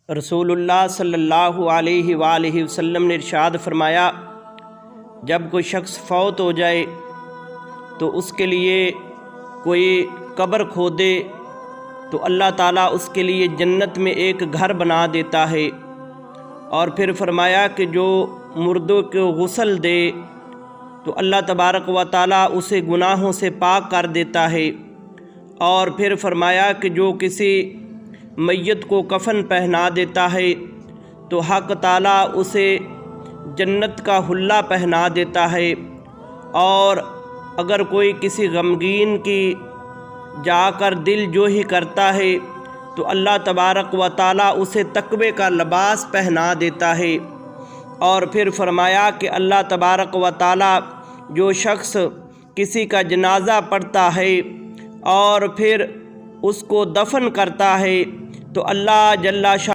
رسول اللہ صلی اللہ علیہ وآلہ وسلم نے ارشاد فرمایا، جب کوئی شخص فوت ہو جائے تو اس کے لیے کوئی قبر کھودے تو اللہ تعالیٰ اس کے لیے جنت میں ایک گھر بنا دیتا ہے، اور پھر فرمایا کہ جو مردوں کو غسل دے تو اللہ تبارک و تعالیٰ اسے گناہوں سے پاک کر دیتا ہے، اور پھر فرمایا کہ جو کسی میت کو کفن پہنا دیتا ہے تو حق تعالیٰ اسے جنت کا حلہ پہنا دیتا ہے، اور اگر کوئی کسی غمگین کی جا کر دل جوہی کرتا ہے تو اللہ تبارک و تعالیٰ اسے تقوی کا لباس پہنا دیتا ہے، اور پھر فرمایا کہ اللہ تبارک و تعالیٰ جو شخص کسی کا جنازہ پڑھتا ہے اور پھر اس کو دفن کرتا ہے تو اللہ جل شانہ